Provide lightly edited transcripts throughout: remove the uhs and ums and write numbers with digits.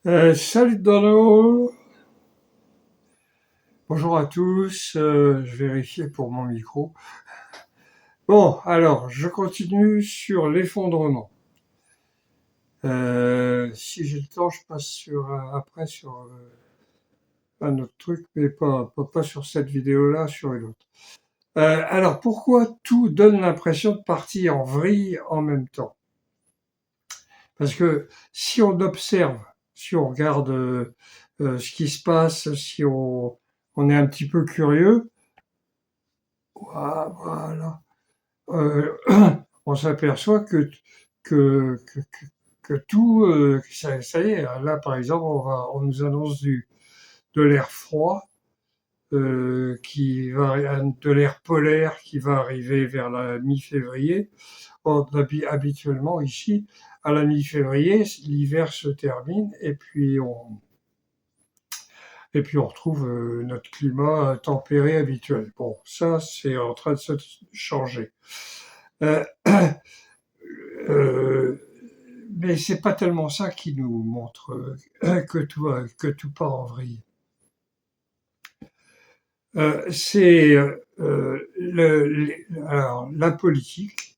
Salut Donald, bonjour à tous, je vérifiais pour mon micro. Bon, alors, je continue sur l'effondrement. Si j'ai le temps, je passe après sur un autre truc, mais pas sur cette vidéo-là, sur une autre. Alors, pourquoi tout donne l'impression de partir en vrille en même temps? Parce que si on observe, si on regarde ce qui se passe, si on est un petit peu curieux, voilà. Euh, on s'aperçoit que tout, ça y est, là par exemple, on nous annonce de l'air froid, de l'air polaire qui va arriver vers la mi-février. Habituellement ici, à la mi-février, l'hiver se termine et puis on retrouve notre climat tempéré habituel. Bon, ça c'est en train de se changer. Euh, Euh, mais c'est pas tellement ça qui nous montre que tout part en vrille. C'est alors, la politique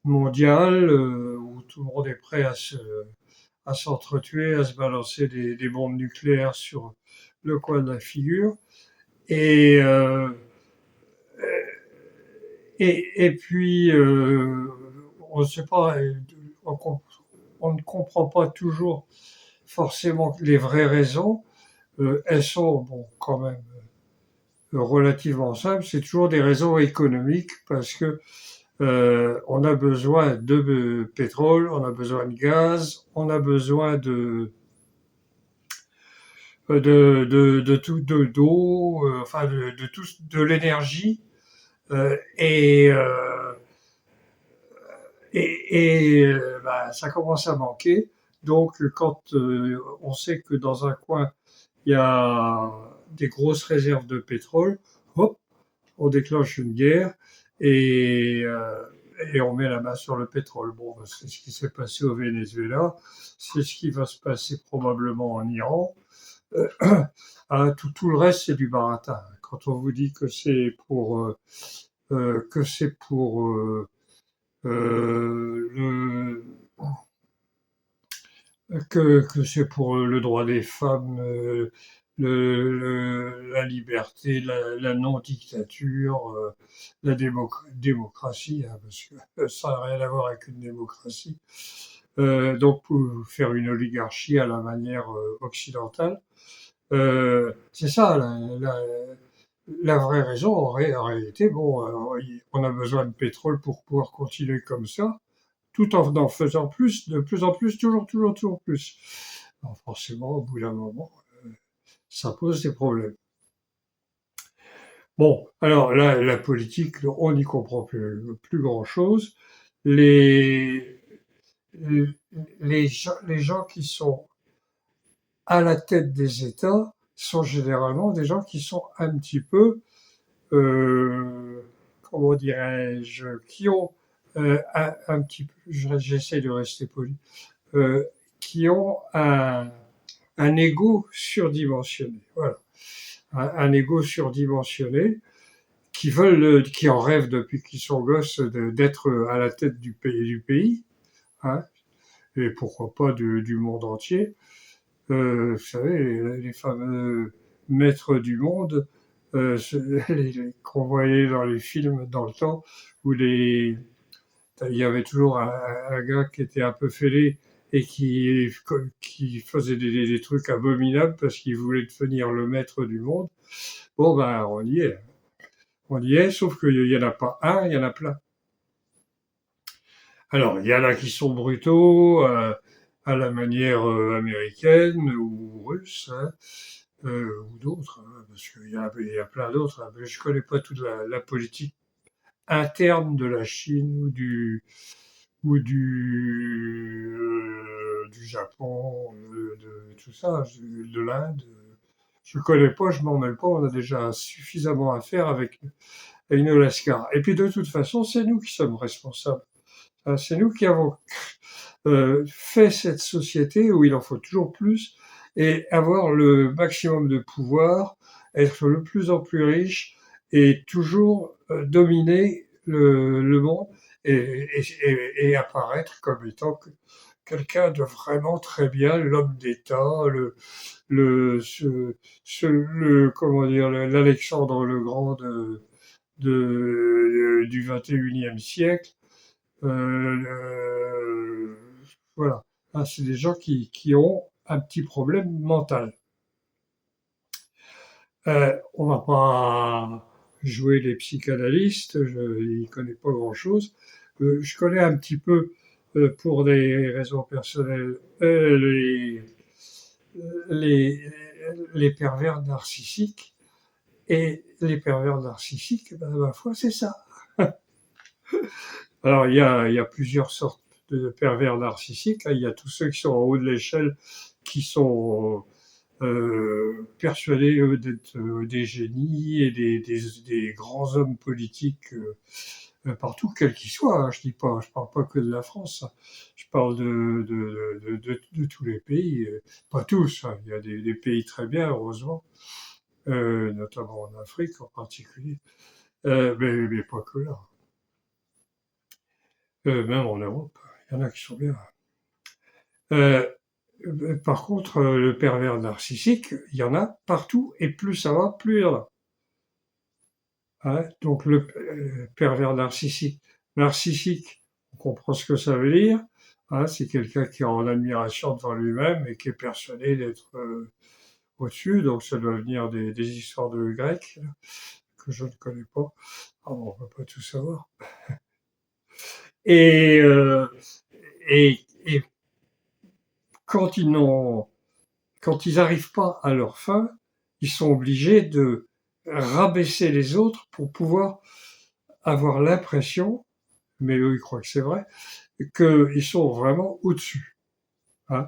mondiale où tout le monde est prêt à s'entretuer, à se balancer des bombes nucléaires sur le coin de la figure. Et, euh, et puis, on ne sait pas, on ne comprend pas toujours forcément les vraies raisons. Elles sont bon, quand même relativement simples. C'est toujours des raisons économiques parce que on a besoin de pétrole, on a besoin de gaz, on a besoin d'eau, enfin de tout, de l'énergie. Euh, et, euh, bah, ça commence à manquer. Donc, quand on sait que dans un coin, il y a des grosses réserves de pétrole, hop, on déclenche une guerre et, euh, et on met la main sur le pétrole. Bon, c'est ce qui s'est passé au Venezuela, c'est ce qui va se passer probablement en Iran. Euh, tout le reste, c'est du baratin. Quand on vous dit que c'est pour le, que c'est pour le droit des femmes, la liberté, la non-dictature, la démocratie, hein, parce que ça n'a rien à voir avec une démocratie. Donc, pour faire une oligarchie à la manière occidentale, c'est ça la vraie raison. En réalité, bon, on a besoin de pétrole pour pouvoir continuer comme ça tout en faisant plus, de plus en plus, toujours plus. Alors forcément, au bout d'un moment, ça pose des problèmes. Bon, alors là, la politique, on n'y comprend plus grand-chose. Les, les gens qui sont à la tête des États sont généralement des gens qui sont un petit peu, comment dirais-je, qui ont un petit peu, j'essaie de rester poli, euh, qui ont un ego surdimensionné. Voilà. Un ego surdimensionné qui en rêvent depuis qu'ils sont gosses d'être à la tête du pays, hein, et pourquoi pas du monde entier. Vous savez, les fameux maîtres du monde qu'on voyait dans les films dans le temps où il y avait toujours un gars qui était un peu fêlé et qui faisait des trucs abominables parce qu'il voulait devenir le maître du monde. Bon, ben, on y est. On y est, sauf qu'il n'y en a pas un, il y en a plein. Alors, il y en a qui sont brutaux, à la manière américaine ou russe, hein, ou d'autres, hein, parce qu'il y a plein d'autres. Hein, mais je ne connais pas toute la politique interne de la Chine ou du Japon, de tout ça, de l'Inde. Je ne connais pas, je m'en mêle pas, on a déjà suffisamment à faire avec une Alaska. Et puis de toute façon, c'est nous qui sommes responsables. C'est nous qui avons fait cette société où il en faut toujours plus et avoir le maximum de pouvoir, être le plus en plus riche et toujours dominer le monde et apparaître comme étant quelqu'un de vraiment très bien, l'homme d'État, comment dire, l'Alexandre le Grand du 21e siècle. Euh, voilà. Ah, c'est des gens qui ont un petit problème mental. On va pas jouer les psychanalystes, je n'y connais pas grand-chose. Je connais un petit peu, pour des raisons personnelles, les, les pervers narcissiques. Et les pervers narcissiques, ben, ma foi, c'est ça. Alors, il y a plusieurs sortes de pervers narcissiques. Il y a tous ceux qui sont en haut de l'échelle, qui sont persuadés d'être des génies et des grands hommes politiques partout, quels qu'ils soient. Hein. Je parle pas que de la France. Hein. Je parle de tous les pays, pas tous. Hein. Il y a des pays très bien, heureusement, notamment en Afrique en particulier, mais pas que là. Même en Europe, il y en a qui sont bien. Euh, Par contre, le pervers narcissique, il y en a partout, et plus ça va, plus il y en a. Hein, donc le pervers narcissique, on comprend ce que ça veut dire. Hein, c'est quelqu'un qui est en admiration devant lui-même et qui est persuadé d'être au-dessus. Donc ça doit venir des histoires de Grecs que je ne connais pas. Ah bon, on ne peut pas tout savoir. Et, euh, et quand quand ils n'arrivent pas à leur fin, ils sont obligés de rabaisser les autres pour pouvoir avoir l'impression, mais eux ils croient que c'est vrai, qu'ils sont vraiment au-dessus. Hein.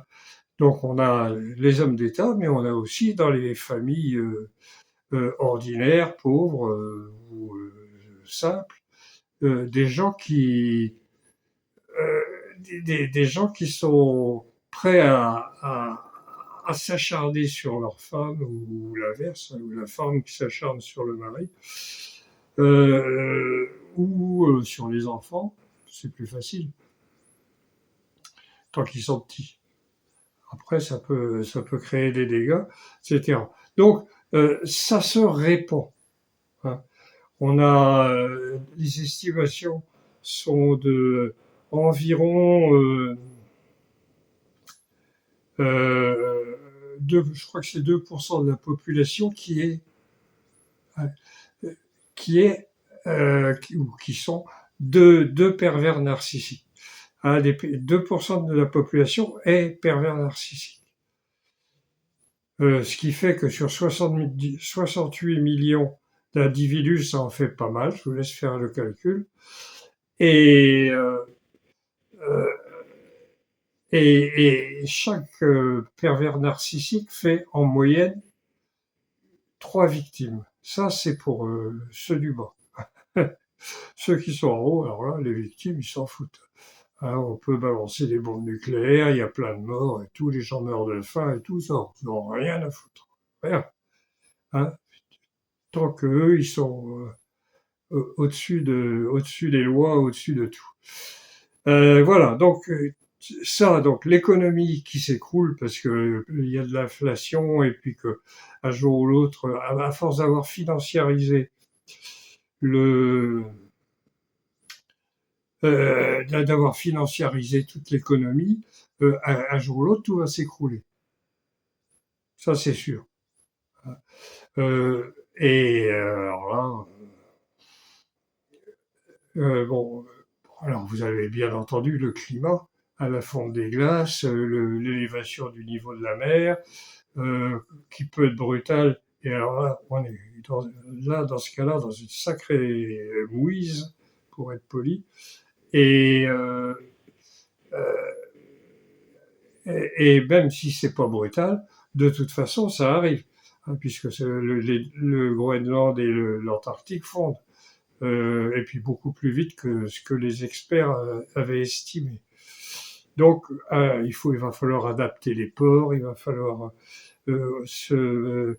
Donc on a les hommes d'État, mais on a aussi dans les familles ordinaires, pauvres ou simples, des gens des gens qui sont prêts à s'acharner sur leur femme ou l'inverse, ou la femme qui s'acharne sur le mari, ou sur les enfants, c'est plus facile, tant qu'ils sont petits. Après, ça peut créer des dégâts, etc. Donc, ça se répand. Hein. On a les estimations sont de environ je crois que c'est 2% de la population qui est ou qui sont deux pervers narcissiques. Hein, 2% de la population est pervers narcissique. Ce qui fait que sur 68 millions d'individus, ça en fait pas mal. Je vous laisse faire le calcul. Et, euh, euh, et chaque pervers narcissique fait en moyenne 3 victimes. Ça, c'est pour ceux du bas. Ceux qui sont en haut, alors là, les victimes, ils s'en foutent. Hein, on peut balancer des bombes nucléaires, il y a plein de morts et tout, les gens meurent de faim et tout ça. Ils n'ont rien à foutre. Rien. Hein. Tant qu'eux, ils sont au-dessus des lois, au-dessus de tout. Voilà, donc ça, donc l'économie qui s'écroule parce que il y a de l'inflation et puis que un jour ou l'autre, à force d'avoir financiarisé le d'avoir financiarisé toute l'économie, un jour ou l'autre, tout va s'écrouler. Ça, c'est sûr. Alors là, bon, alors vous avez bien entendu le climat, à la fonte des glaces, l'élévation du niveau de la mer, qui peut être brutale. Et alors là, on est dans ce cas-là, dans une sacrée mouise, pour être poli. Et, euh, et même si c'est pas brutal, de toute façon, ça arrive, hein, puisque le Groenland et l'Antarctique fondent, et puis beaucoup plus vite que ce que les experts avaient estimé. Donc, il va falloir adapter les ports, il va falloir se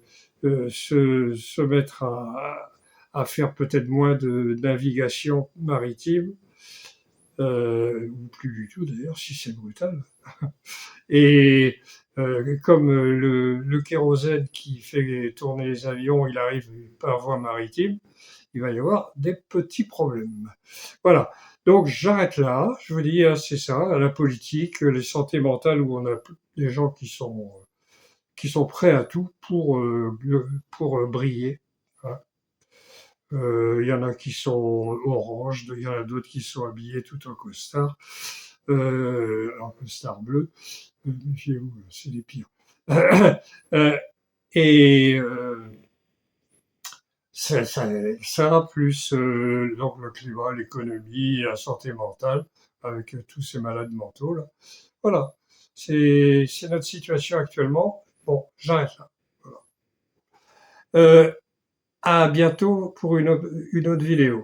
mettre à faire peut-être moins de navigation maritime, ou plus du tout d'ailleurs, si c'est brutal. Et comme le kérosène qui fait tourner les avions, il arrive par voie maritime, il va y avoir des petits problèmes. Voilà. Donc j'arrête là. Je vous dis, c'est ça, la politique, les santé mentale, où on a des gens qui sont prêts à tout pour briller. Hein. Il y en a qui sont orange, il y en a d'autres qui sont habillés tout en costard bleu. Méfiez-vous, c'est les pires. Euh, et ça plus donc le climat, l'économie, la santé mentale, avec tous ces malades mentaux là. Voilà, c'est notre situation actuellement. Bon, j'arrête là. Voilà. À bientôt pour une autre vidéo.